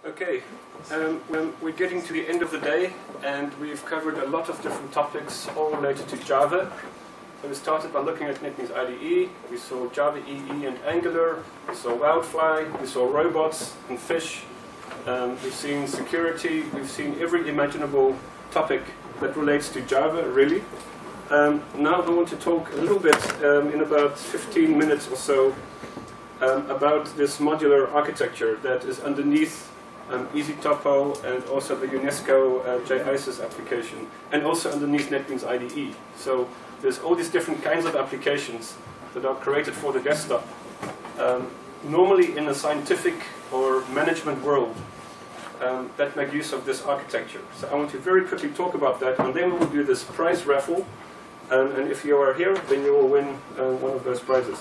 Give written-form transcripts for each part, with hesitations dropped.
Okay, we're getting to the end of the day, and we've covered a lot of different topics, all related to Java. So we started by looking at NetBeans IDE. We saw Java EE and Angular. We saw Wildfly. We saw robots and fish. We've seen security. We've seen every imaginable topic that relates to Java, really. Now I want to talk a little bit, in about 15 minutes or so, about this modular architecture that is underneath EasyTopo and also the UNESCO JISIS application, and also underneath NetBeans IDE. So there's all these different kinds of applications that are created for the desktop. Normally in a scientific or management world that make use of this architecture. So I want to very quickly talk about that, and then we will do this prize raffle. And if you are here, then you will win one of those prizes.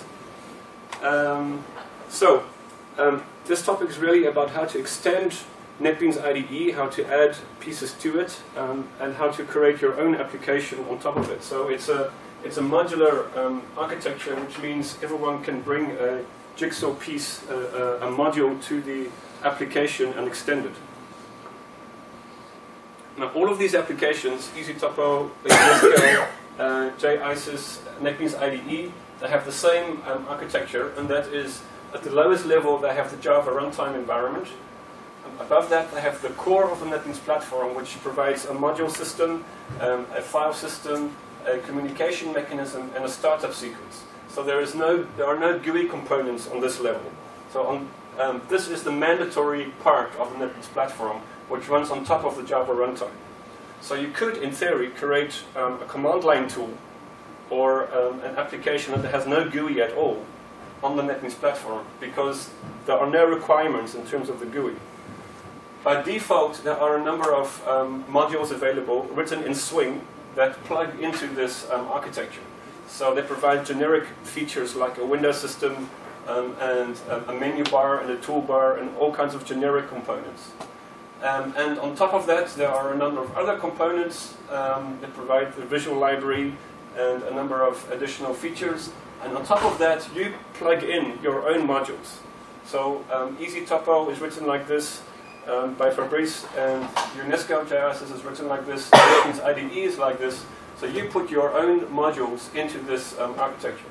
This topic is really about how to extend NetBeans IDE, how to add pieces to it, and how to create your own application on top of it. So it's a modular architecture, which means everyone can bring a jigsaw piece, a module to the application and extend it. Now, all of these applications, EasyTopo, UNESCO, JISIS, NetBeans IDE, they have the same architecture, and that is, at the lowest level, they have the Java runtime environment. Above that, they have the core of the NetBeans platform, which provides a module system, a file system, a communication mechanism, and a startup sequence. So there are no GUI components on this level. So this is the mandatory part of the NetBeans platform, which runs on top of the Java runtime. So you could, in theory, create a command line tool or an application that has no GUI at all on the NetBeans platform, because there are no requirements in terms of the GUI. By default, there are a number of modules available written in Swing that plug into this architecture. So they provide generic features like a window system and a menu bar and a toolbar and all kinds of generic components. And on top of that, there are a number of other components that provide the visual library and a number of additional features. And on top of that, you plug in your own modules. So EasyTopo is written like this by Fabrice, and UNESCO JISIS is written like this, NetBeans IDE is like this. So you put your own modules into this architecture.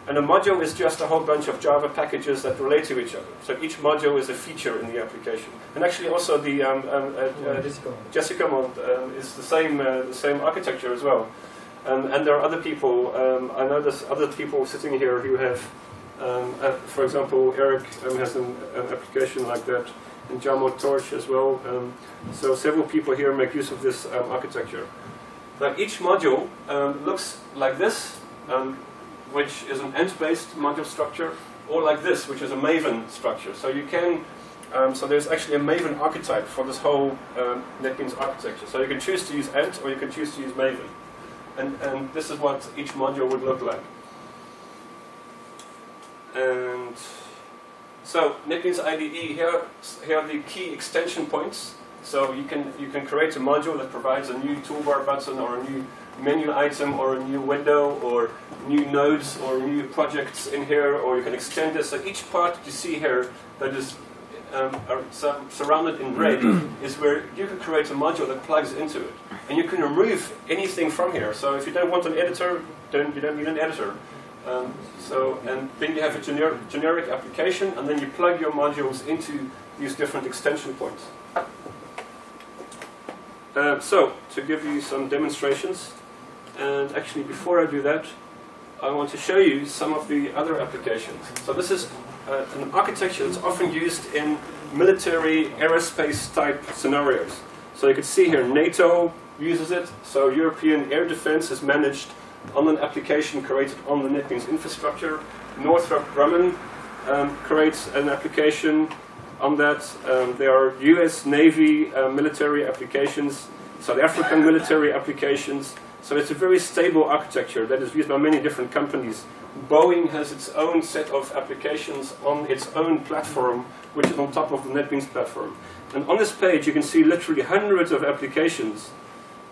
And a module is just a whole bunch of Java packages that relate to each other. So each module is a feature in the application. And actually also the Jessica mod is the same architecture as well. And there are other people, I know there's other people sitting here who have, for example, Eric has an application like that, and Jamo Torch as well. So several people here make use of this architecture. Now each module looks like this, which is an ent-based module structure, or like this, which is a Maven structure. So you can, so there's actually a Maven archetype for this whole NetBeans architecture. So you can choose to use ent, or you can choose to use Maven. And this is what each module would look like. And so NetBeans IDE, here are the key extension points. So you can create a module that provides a new toolbar button, or a new menu item, or a new window, or new nodes, or new projects in here, or you can extend this. So each part that you see here that is surrounded in red is where you can create a module that plugs into it. And you can remove anything from here. So if you don't want an editor, then you don't need an editor. And then you have a generic application, and then you plug your modules into these different extension points. So, to give you some demonstrations, and actually before I do that, I want to show you some of the other applications. So this is an architecture that's often used in military aerospace type scenarios. So you can see here NATO uses it, so European air defense is managed on an application created on the NetBeans infrastructure. Northrop Grumman creates an application on that. There are US Navy military applications, South African military applications. So it's a very stable architecture that is used by many different companies. Boeing has its own set of applications on its own platform, which is on top of the NetBeans platform. And on this page you can see literally hundreds of applications.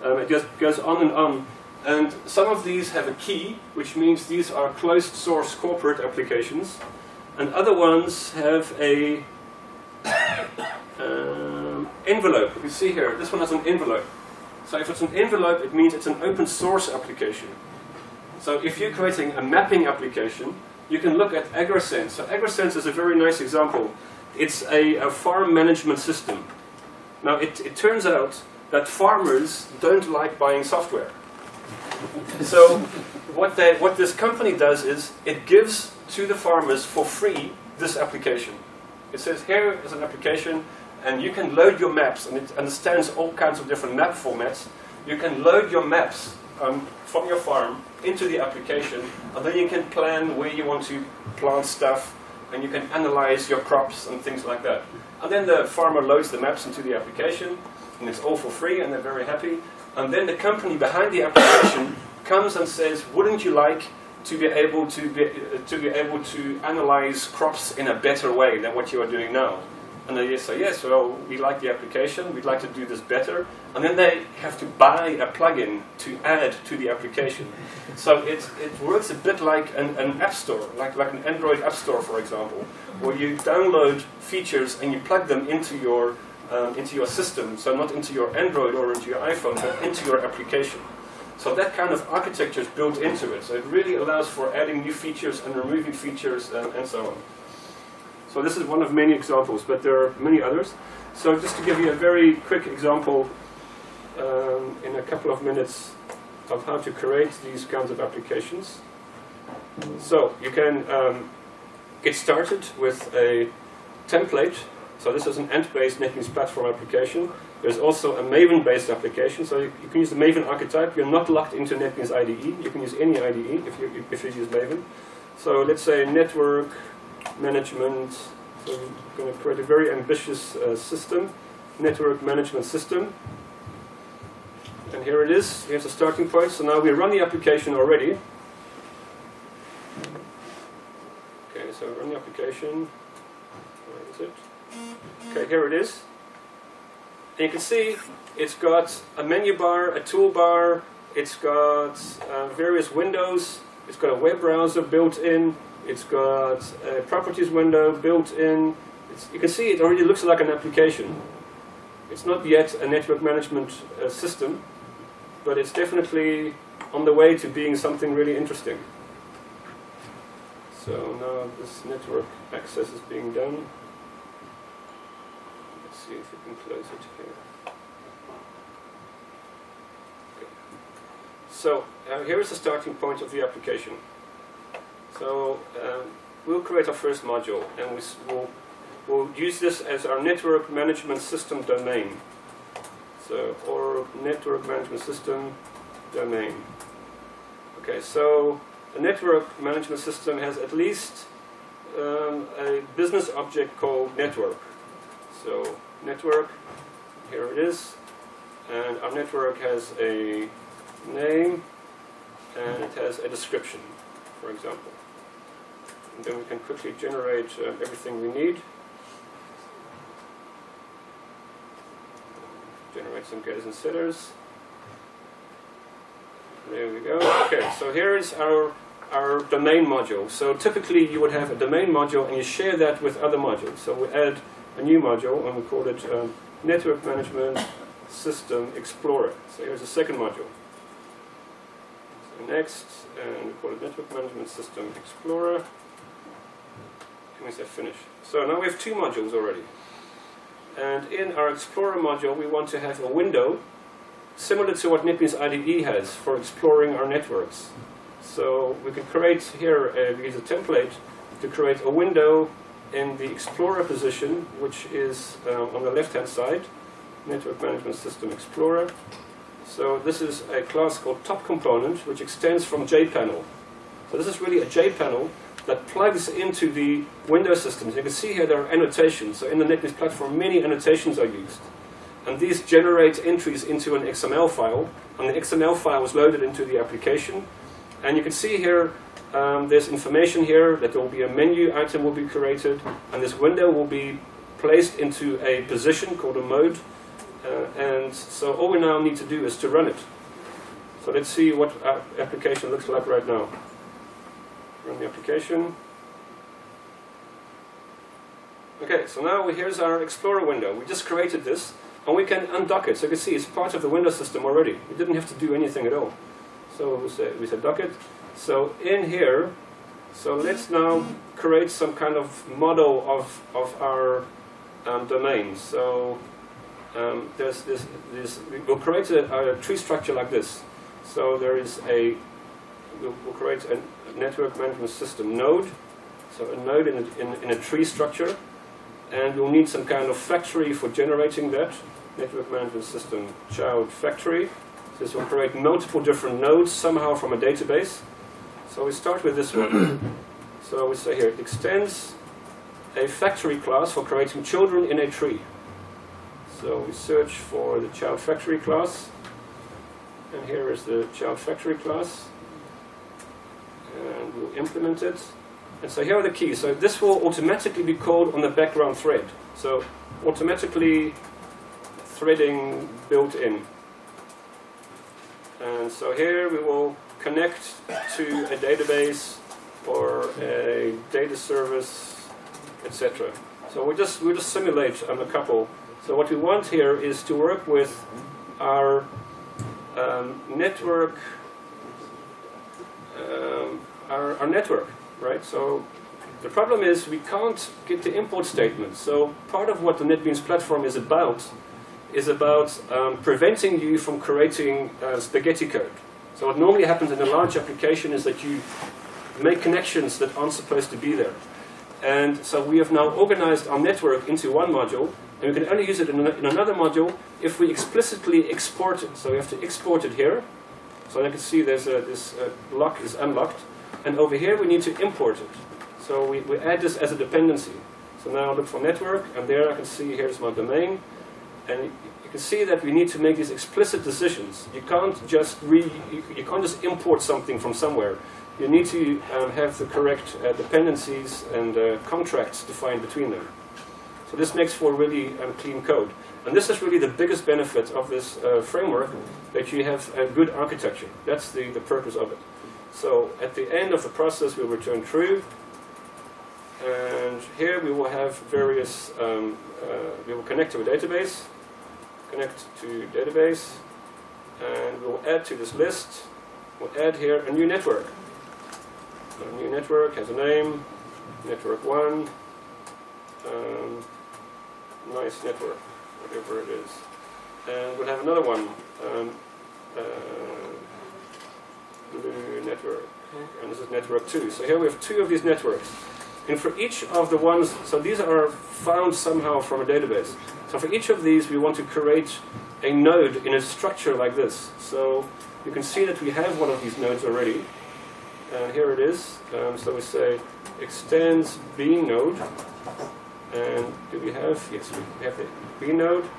It just goes on and on. And some of these have a key, which means these are closed source corporate applications. And other ones have a Envelope, you see here, this one has an envelope. So if it's an envelope, it means it's an open source application. So if you're creating a mapping application, you can look at AgriSense. So AgriSense is a very nice example. It's a farm management system. Now it turns out that farmers don't like buying software. So what this company does is it gives to the farmers for free this application. It says here is an application and you can load your maps, and it understands all kinds of different map formats. You can load your maps from your farm into the application, and then you can plan where you want to plant stuff, and you can analyze your crops and things like that. And then the farmer loads the maps into the application, and it's all for free, and they're very happy. And then the company behind the application comes and says, wouldn't you like to be able to analyze crops in a better way than what you are doing now? And they say, yes, well, we like the application, we'd like to do this better. And then they have to buy a plugin to add to the application. So it works a bit like an app store, like an Android app store, for example, where you download features and you plug them into your system. So not into your Android or into your iPhone, but into your application. So that kind of architecture is built into it. So it really allows for adding new features and removing features and so on. So this is one of many examples, but there are many others. So just to give you a very quick example in a couple of minutes of how to create these kinds of applications. So you can get started with a template. So this is an Ant-based NetBeans Platform application. There's also a Maven-based application. So you can use the Maven archetype. You're not locked into NetBeans IDE. You can use any IDE if you use Maven. So let's say network management. So we're going to create a very ambitious system, network management system. And here it is. Here's the starting point. So now we run the application already. Okay, so run the application. Where is it? Okay, here it is. And you can see it's got a menu bar, a toolbar, it's got various windows, it's got a web browser built in, it's got a properties window built in. You can see it already looks like an application. It's not yet a network management system, but it's definitely on the way to being something really interesting. So now this network access is being done. Let's see if we can close it here. Okay. So here is the starting point of the application. So we'll create our first module, and we'll use this as our network management system domain. So, or network management system domain. Okay, so a network management system has at least a business object called network. So network, here it is, and our network has a name and it has a description, for example. And then we can quickly generate everything we need. Generate some getters and setters. There we go. Okay, so here is our domain module. So typically you would have a domain module and you share that with other modules. So we add a new module and we call it Network Management System Explorer. So here's the second module. So next, and we call it Network Management System Explorer. And we say finish. So now we have two modules already. And in our Explorer module, we want to have a window similar to what NetBeans IDE has for exploring our networks. So we can create here, we use a template to create a window in the Explorer position, which is on the left-hand side, Network Management System Explorer. So this is a class called Top Component, which extends from JPanel. So this is really a JPanel that plugs into the window systems. You can see here there are annotations. So in the NetBeans platform, many annotations are used. And these generate entries into an XML file. And the XML file is loaded into the application. And you can see here, there's information here that there will be a menu item will be created. And this window will be placed into a position called a mode. And so all we now need to do is to run it. So let's see what our application looks like right now. Run the application. Okay, so now here's our Explorer window. We just created this, and we can undock it. So you can see it's part of the window system already. We didn't have to do anything at all. So we said dock it. So in here, so let's now create some kind of model of our domain. So there's this. We'll create a tree structure like this. So there is we'll create a network management system node. So a node in a tree structure, and we'll need some kind of factory for generating that. Network management system child factory. So this will create multiple different nodes somehow from a database. So we start with this one. So we say here, it extends a factory class for creating children in a tree. So we search for the child factory class. And here is the child factory class. And we'll implement it. And so here are the keys. So this will automatically be called on the background thread. So automatically threading built in. And so here we will connect to a database or a data service, etc. So we'll just simulate a couple. So what we want here is to work with our network, our network, right? So the problem is we can't get the import statement. So part of what the NetBeans platform is about preventing you from creating spaghetti code. So what normally happens in a large application is that you make connections that aren't supposed to be there. And so we have now organized our network into one module, and we can only use it in another module if we explicitly export it. So we have to export it here. So you can see there's this lock is unlocked. And over here we need to import it. So we add this as a dependency. So now I look for network, and there I can see here's my domain. And you can see that we need to make these explicit decisions. You can't just import something from somewhere. You need to have the correct dependencies and contracts defined between them. So this makes for really clean code. And this is really the biggest benefit of this framework, that you have a good architecture. That's the purpose of it. So at the end of the process, we'll return true. And here we will have various, we will connect to a database, and we'll add to this list, we'll add here a new network. So a new network has a name, network 1, nice network, whatever it is. And we'll have another one, blue network, and this is network 2. So here we have 2 of these networks. And for each of the ones, so these are found somehow from a database. So for each of these, we want to create a node in a structure like this. So you can see that we have one of these nodes already. And here it is. So we say extends B node. And do we have? Yes, we have the B node.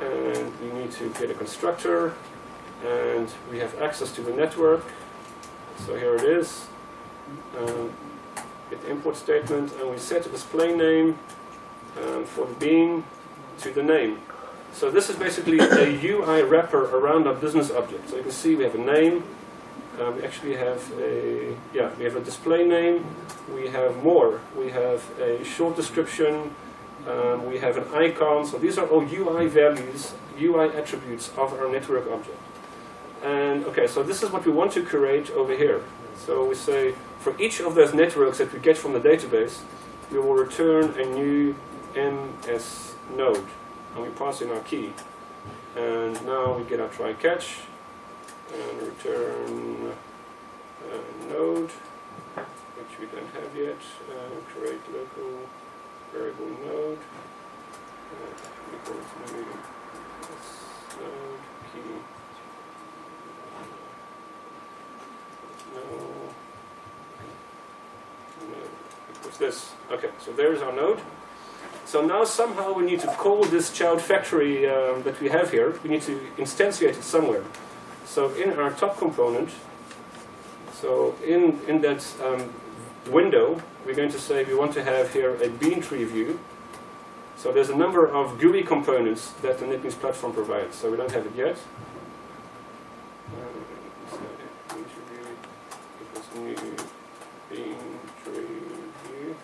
And we need to get a constructor. And we have access to the network. So here it is. Get the import statement, and we set a display name for the bean to the name. So this is basically a UI wrapper around our business object. So you can see we have a name. We actually have we have a display name. We have more. We have a short description. We have an icon. So these are all UI values, UI attributes of our network object. And okay, so this is what we want to create over here. So we say for each of those networks that we get from the database, we will return a new MS node, and we pass in our key. And now we get our try catch and return a node, which we don't have yet. Create local variable node equals new MS node key. What's this? Okay, so there's our node. So now somehow we need to call this child factory that we have here. We need to instantiate it somewhere. So in our top component, so in that window, we're going to say we want to have here a bean tree view. So there's a number of GUI components that the NetBeans platform provides. So we don't have it yet. New bean tree view.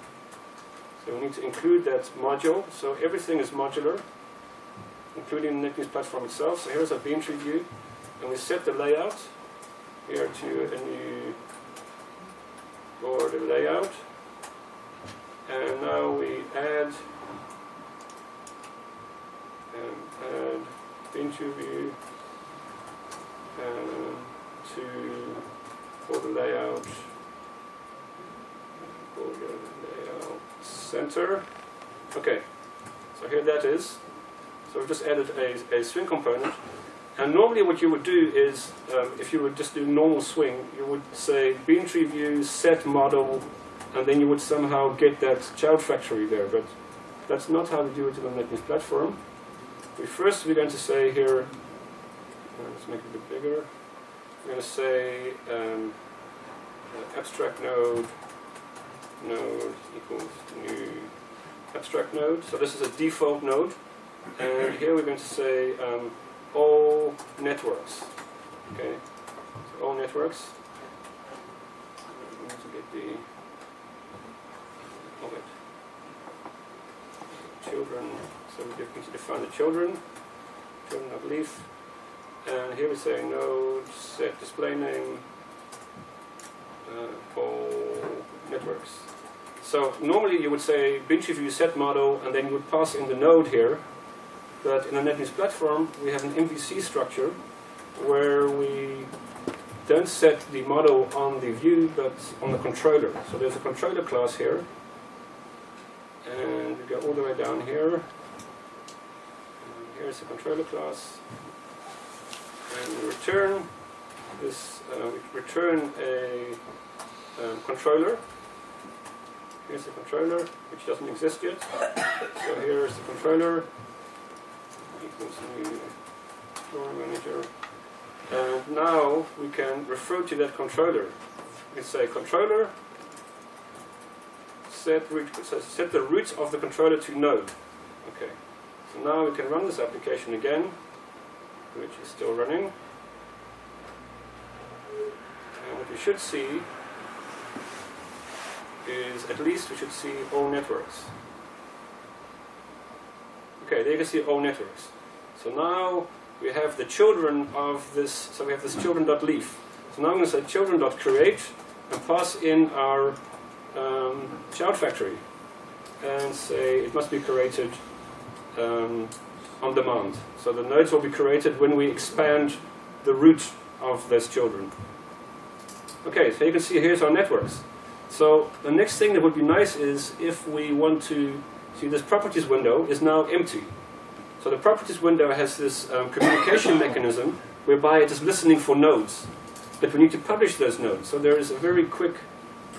So we need need to include that module. So everything is modular, including the NetBeans platform itself. So here's our beam tree view, and we set the layout here to a new border layout, and now we add beam tree view to border layout. Center. Okay, so here that is. So we've just added a swing component. And normally what you would do is, if you would just do normal swing, you would say beam tree view, set model, and then you would somehow get that child factory there. But that's not how we do it in the NetBeans platform. We're going to say here, let's make it a bit bigger. We're going to say abstract node equals new abstract node. So this is a default node, and here we're going to say all networks. Okay, so all networks. We need to get the children. So we need to define the children of leaf. And here we say node set display name all networks. So normally you would say beam tree view set model, and then you would pass in the node here. But in the NetBeans platform, we have an MVC structure where we don't set the model on the view, but on the controller. So there's a controller class here, and we go all the way down here. And here's the controller class, and we return this. We return a controller. Here's the controller, which doesn't exist yet. So here's the controller. Equals new floor manager. And now we can refer to that controller. We say controller set the root of the controller to node. Okay. So now we can run this application again, which is still running. And what we should see is, at least we should see all networks. Okay, there you can see all networks. So now we have the children of this, so we have this children.leaf. So now I'm going to say children.create and pass in our child factory and say it must be created on demand. So the nodes will be created when we expand the root of those children. Okay, so you can see here's our networks. So the next thing that would be nice is if we want to see this properties window is now empty. So the properties window has this communication mechanism whereby it is listening for nodes. But we need to publish those nodes. So there is a very quick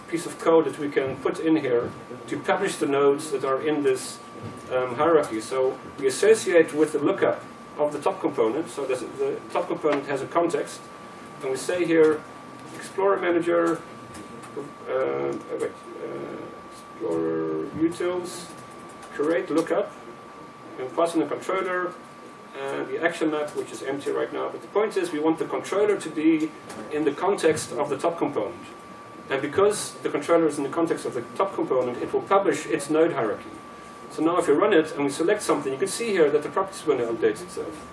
piece of code that we can put in here to publish the nodes that are in this hierarchy. So we associate with the lookup of the top component. So the top component has a context. And we say here, Explorer Manager, Explorer utils, create lookup, and pass in the controller and the action map, which is empty right now. But the point is we want the controller to be in the context of the top component. And because the controller is in the context of the top component, it will publish its node hierarchy. So now if you run it and we select something, you can see here that the properties window updates itself.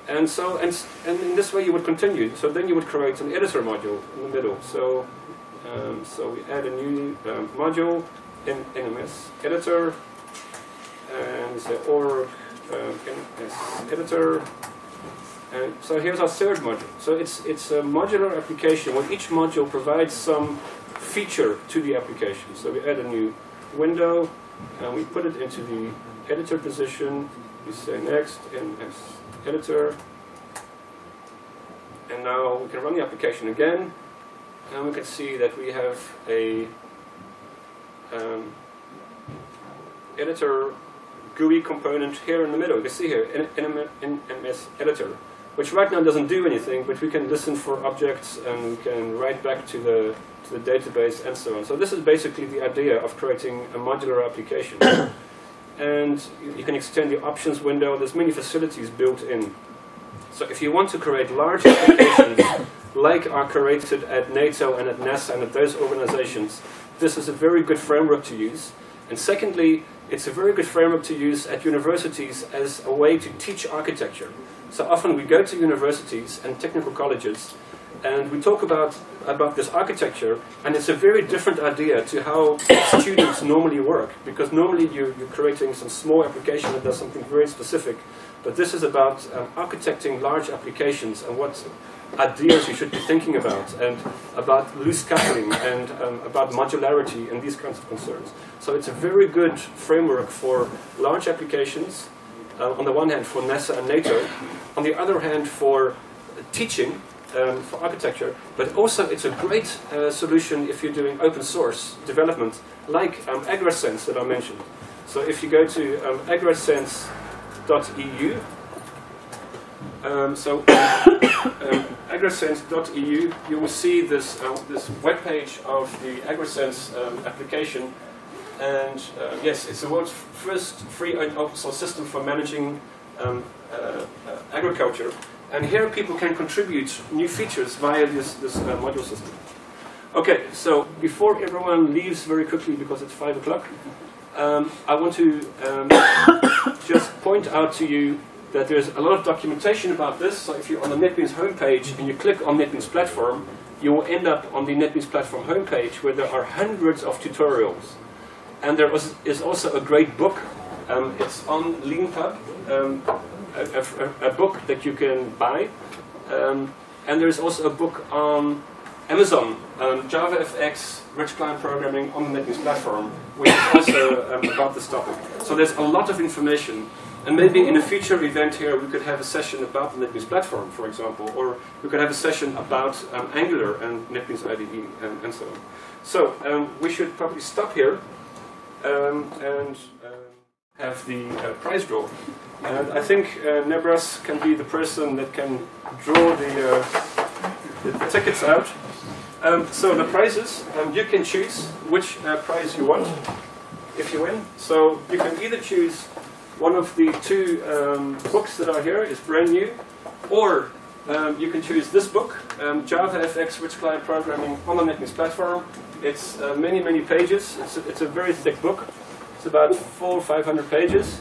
And so, and in this way you would continue. So then you would create an editor module in the middle. So, so we add a new module in NMS editor, and say org NMS editor. And so here's our third module. So it's a modular application where each module provides some feature to the application. So we add a new window, and we put it into the editor position. We say next NMS editor, and now we can run the application again, and we can see that we have a editor GUI component here in the middle. You can see here NMS editor, which right now doesn't do anything, but we can listen for objects and we can write back to the database and so on. So this is basically the idea of creating a modular application. And you can extend the options window. There's many facilities built in. So if you want to create large applications like are created at NATO and at NASA and at those organizations, this is a very good framework to use. And secondly, it's a very good framework to use at universities as a way to teach architecture. So often we go to universities and technical colleges and we talk about this architecture, and it's a very different idea to how students normally work, because normally you're creating some small application that does something very specific, but this is about architecting large applications and what ideas you should be thinking about, and about loose coupling, and about modularity and these kinds of concerns. So it's a very good framework for large applications, on the one hand for NASA and NATO, on the other hand for teaching, for architecture, but also it's a great solution if you're doing open source development, like AgraSense that I mentioned. So if you go to agrasense.eu, agrasense.eu, you will see this this web page of the AgraSense application, and yes, it's the world's first free and open source system for managing agriculture. And here people can contribute new features via this module system. Okay, so before everyone leaves very quickly because it's 5 o'clock, I want to just point out to you that there's a lot of documentation about this. So if you're on the NetBeans homepage and you click on NetBeans Platform, you will end up on the NetBeans Platform homepage where there are hundreds of tutorials. And there is also a great book. It's on LeanPub. A book that you can buy, and there's also a book on Amazon, JavaFX, Rich Client Programming on the NetBeans Platform, which is also about this topic. So there's a lot of information, and maybe in a future event here we could have a session about the NetBeans Platform, for example, or we could have a session about Angular and NetBeans IDE and so on. So we should probably stop here and have the prize draw. And I think Nebras can be the person that can draw the tickets out. So the prizes, you can choose which prize you want if you win. So you can either choose one of the two books that are here, it's brand new, or you can choose this book, JavaFX Rich Client Programming on the NetBeans Platform. It's many pages. It's a very thick book. It's about 400 or 500 pages.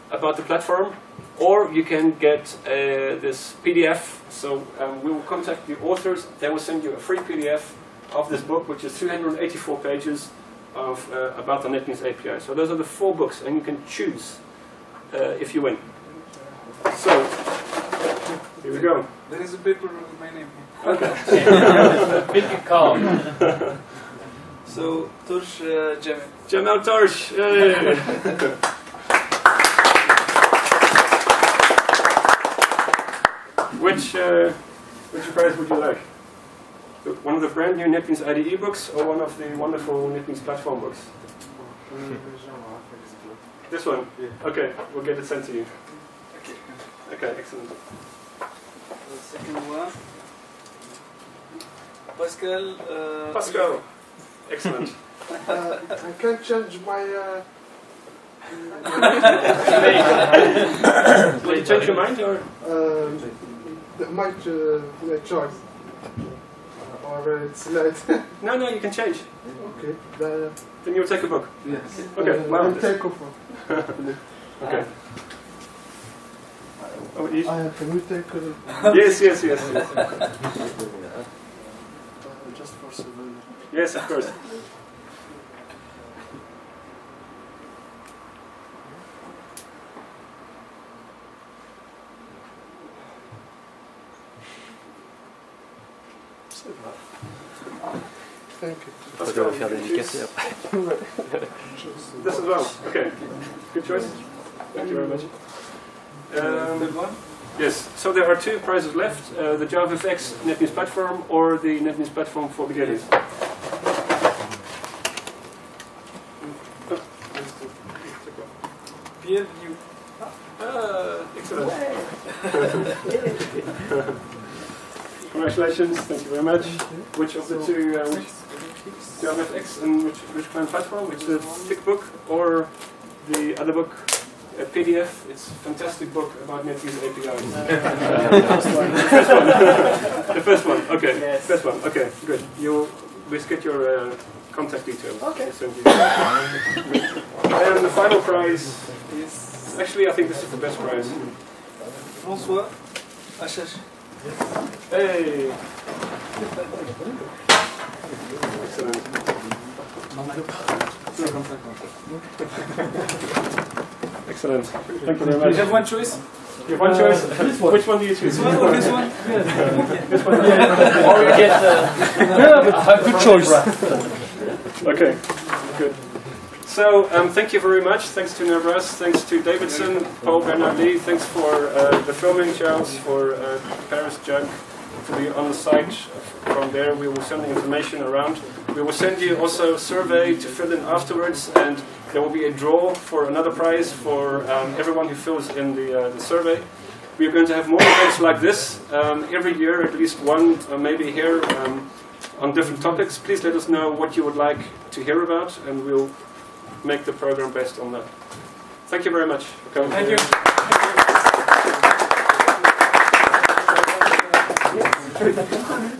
About the platform, or you can get this PDF. So we will contact the authors. They will send you a free PDF of this book, which is 284 pages of about the NetBeans API. So those are the 4 books, and you can choose if you win. So here we go. There is a paper with my name. Okay. Pick a call. So Torsh Jamel. Jamel Torsh. Yay. Which prize would you like? One of the brand new NetBeans IDE books, or one of the wonderful NetBeans Platform books? This one? Yeah. Okay, we'll get it sent to you. Okay. Okay, excellent. The second one. Pascal. Pascal. Excellent. I can change my... Will you change your mind, or? my choice. Or it's late. No, you can change. Okay. Then you'll take a book. Yes. Okay, I'll take off. Okay. Oh, you? Can we take Yes. just for civil. Yes, of course. Thank you. On doit faire dédicacer après. This as well. Okay. Good choice. Thank you very much. Third one? Yes. So there are 2 prizes left: the JavaFX NetBeans Platform or the NetBeans Platform for beginners. Peer view. Excellent. Congratulations. Thank you very much. Which of the 2? JavaFX and which client platform? Which the thick book or the other book, a PDF? It's a fantastic book about NetBeans APIs. The first one. Okay. Yes. First one. Okay. Good. get your contact details. Okay. We'll send you. And the final prize. Yes. Actually, I think this is the best prize. François. HH. Hey. Excellent. Excellent. Thank you very much. You have one choice? You have one choice. Which one do you choose? This one or this one? This one. Or you get a good choice. Okay, good. So, thank you very much. Thanks to Nervas, thanks to Davidson, Paul Bernardi, thanks for the filming, Charles, for Paris Jug, to be on the site. From there, we will send the information around. We will send you also a survey to fill in afterwards, and there will be a draw for another prize for everyone who fills in the survey. We are going to have more events like this every year, at least one, maybe here, on different topics. Please let us know what you would like to hear about, and we'll make the program based on that. Thank you very much for coming. Thank you. Thank you.